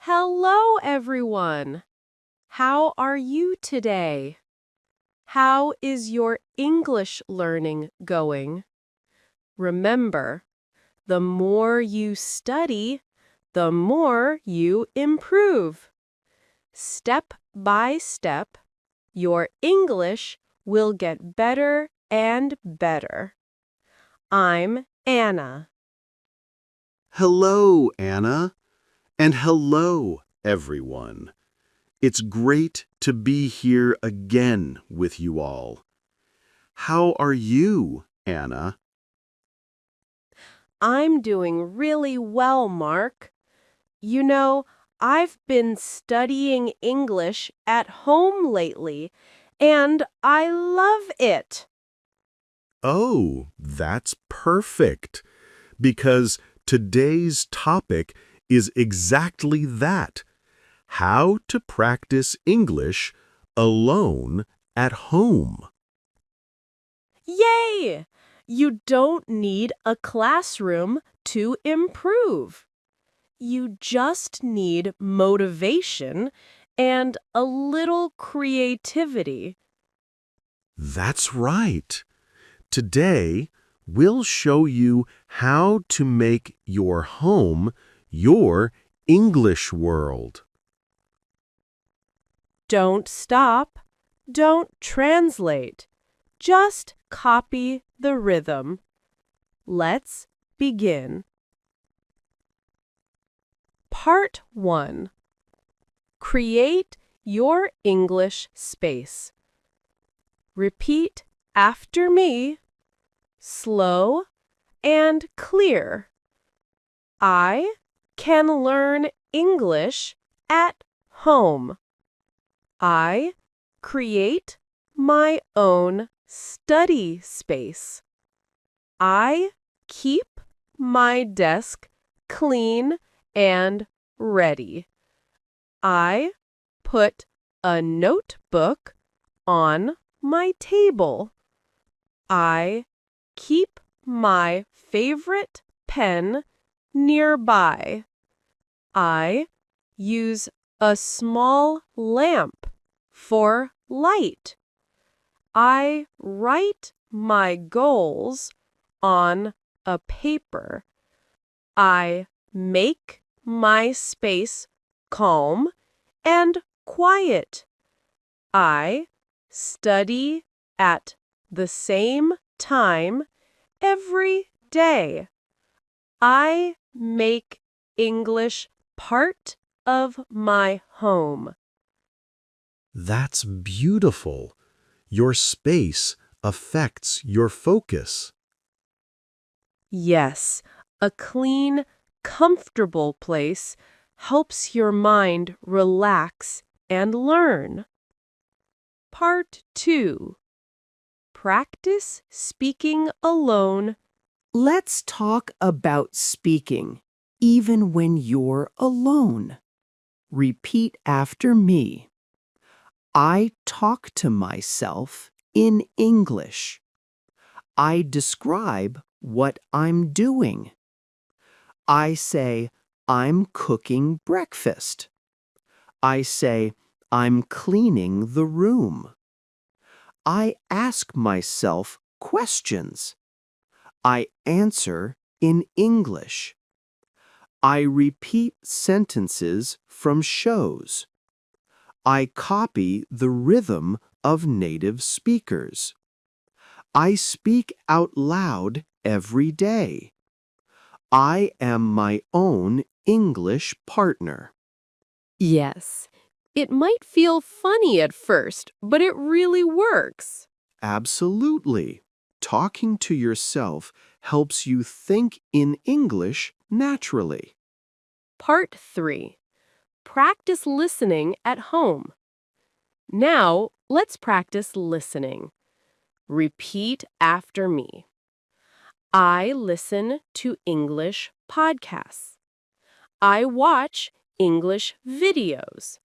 Hello, everyone. How are you today? How is your English learning going? Remember, the more you study, the more you improve. Step by step, your English will get better and better. I'm Anna. Hello, Anna. And hello, everyone. It's great to be here again with you all. How are you, Anna? I'm doing really well, Mark. You know, I've been studying English at home lately, and I love it. Oh, that's perfect, because today's topic is exactly that: how to practice English alone at home. Yay! You don't need a classroom to improve. You just need motivation and a little creativity. That's right. Today, we'll show you how to make your home your English world. Don't stop. Don't translate. Just copy the rhythm. Let's begin. Part 1. Create your English space. Repeat after me, slow and clear. I can learn English at home. I create my own study space. I keep my desk clean and ready. I put a notebook on my table. I keep my favorite pen nearby. I use a small lamp for light. I write my goals on a paper. I make my space calm and quiet. I study at the same time every day. I make English part of my home. That's beautiful. Your space affects your focus. Yes, a clean, comfortable place helps your mind relax and learn. Part 2. Practice speaking alone. Let's talk about speaking, even when you're alone. Repeat after me. I talk to myself in English. I describe what I'm doing. I say, I'm cooking breakfast. I say, I'm cleaning the room. I ask myself questions. I answer in English. I repeat sentences from shows. I copy the rhythm of native speakers. I speak out loud every day. I am my own English partner. Yes, it might feel funny at first, but it really works. Absolutely. Talking to yourself helps you think in English naturally. Part 3. Practice listening at home. Now, let's practice listening. Repeat after me. I listen to English podcasts. I watch English videos.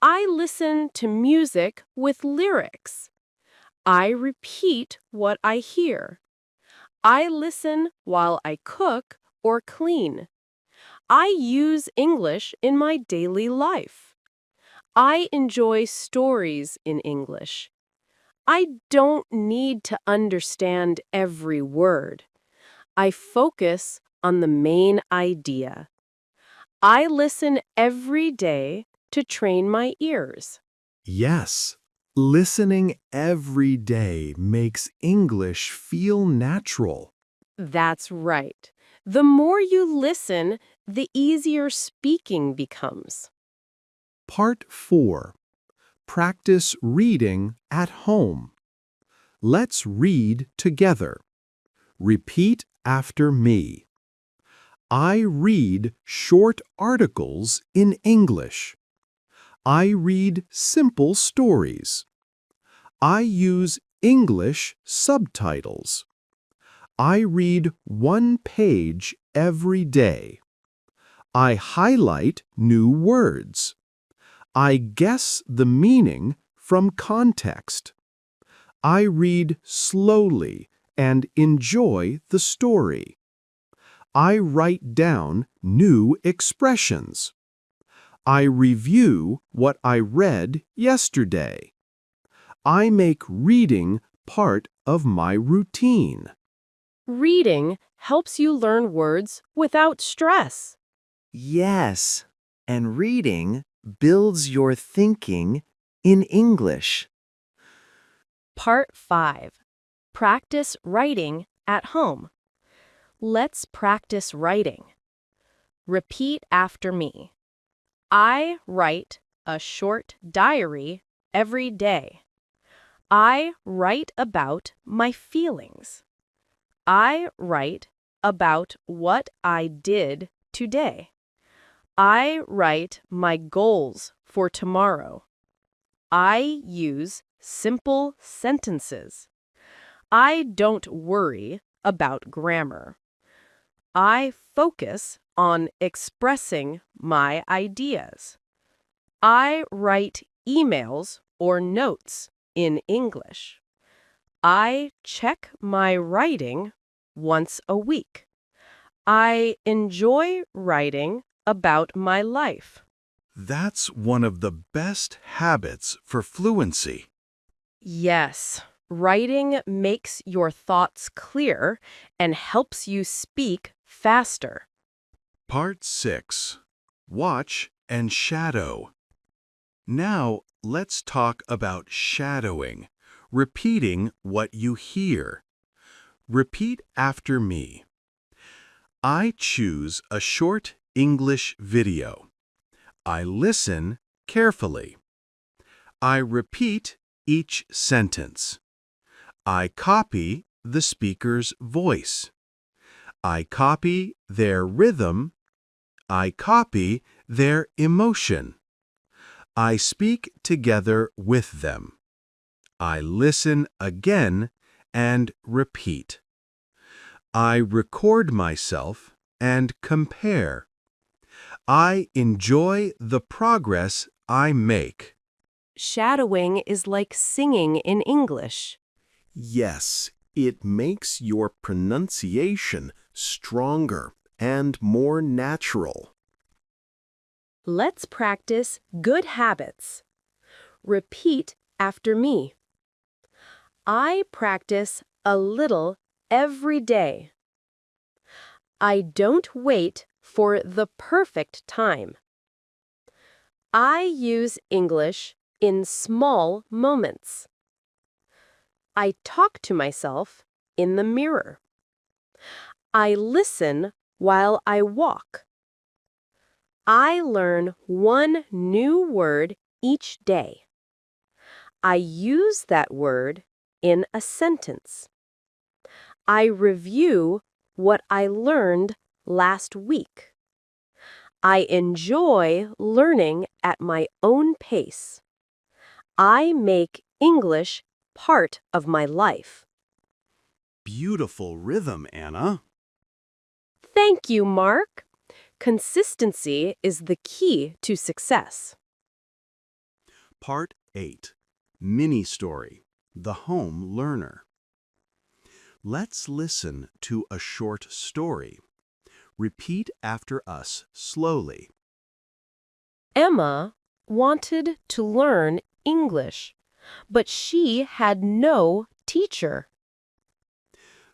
I listen to music with lyrics. I repeat what I hear. I listen while I cook or clean. I use English in my daily life. I enjoy stories in English. I don't need to understand every word. I focus on the main idea. I listen every day to train my ears. Yes, listening every day makes English feel natural. That's right. The more you listen, the easier speaking becomes. Part 4. Practice reading at home. Let's read together. Repeat after me. I read short articles in English. I read simple stories. I use English subtitles. I read one page every day. I highlight new words. I guess the meaning from context. I read slowly and enjoy the story. I write down new expressions. I review what I read yesterday. I make reading part of my routine. Reading helps you learn words without stress. Yes, and reading builds your thinking in English. Part 5. Practice writing at home. Let's practice writing. Repeat after me. I write a short diary every day. I write about my feelings. I write about what I did today. I write my goals for tomorrow. I use simple sentences. I don't worry about grammar. I focus on expressing my ideas. I write emails or notes in English. I check my writing once a week. I enjoy writing about my life. That's one of the best habits for fluency. Yes, writing makes your thoughts clear and helps you speak faster. Part 6. Watch and shadow. Now, let's talk about shadowing, repeating what you hear. Repeat after me. I choose a short English video. I listen carefully. I repeat each sentence. I copy the speaker's voice. I copy their rhythm. I copy their emotion. I speak together with them. I listen again and repeat. I record myself and compare. I enjoy the progress I make. Shadowing is like singing in English. Yes, it makes your pronunciation stronger and more natural. Let's practice good habits. Repeat after me. I practice a little every day. I don't wait for the perfect time. I use English in small moments. I talk to myself in the mirror. I listen while I walk. I learn one new word each day. I use that word in a sentence. I review what I learned last week. I enjoy learning at my own pace. I make English part of my life. Beautiful rhythm, Anna. Thank you, Mark. Consistency is the key to success. Part 8. Mini Story. The Home Learner. Let's listen to a short story. Repeat after us slowly. Emma wanted to learn English, but she had no teacher.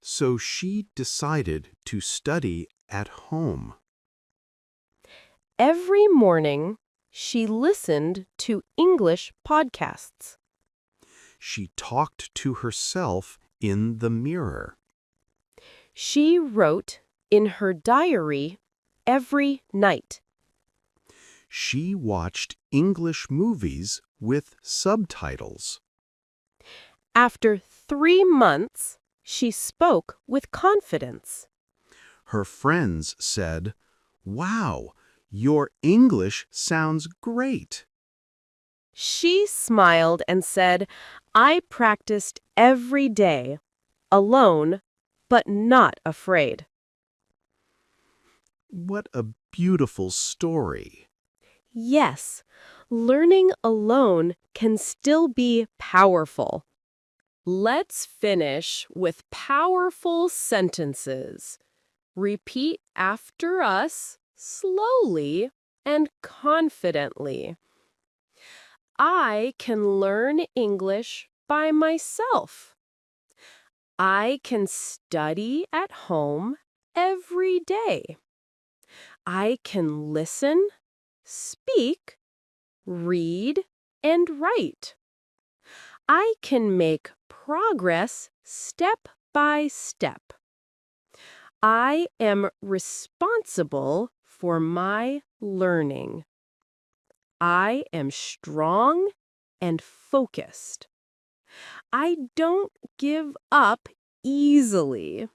So she decided to study at home. Every morning, she listened to English podcasts. She talked to herself in the mirror. She wrote in her diary every night. She watched English movies with subtitles. After 3 months, she spoke with confidence. Her friends said, "Wow, your English sounds great." She smiled and said, "I practiced every day, alone, but not afraid." What a beautiful story. Yes, learning alone can still be powerful. Let's finish with powerful sentences. Repeat after us slowly and confidently. I can learn English by myself. I can study at home every day. I can listen, speak, read, and write. I can make progress step by step. I am responsible for my learning. I am strong and focused. I don't give up easily.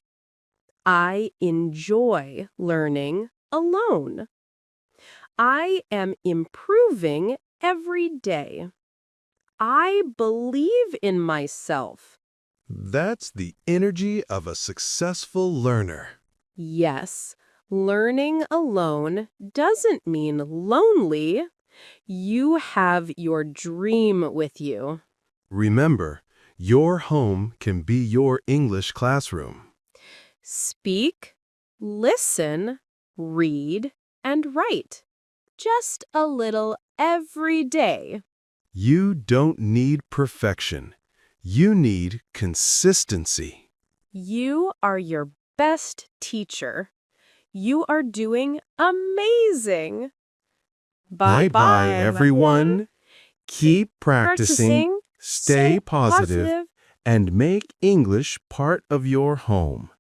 I enjoy learning alone. I am improving every day. I believe in myself. That's the energy of a successful learner. Yes, learning alone doesn't mean lonely. You have your dream with you. Remember, your home can be your English classroom. Speak, listen, read, and write. Just a little every day. You don't need perfection. You need consistency. You are your best teacher. You are doing amazing. Bye-bye, everyone. Keep practicing, stay positive, and make English part of your home.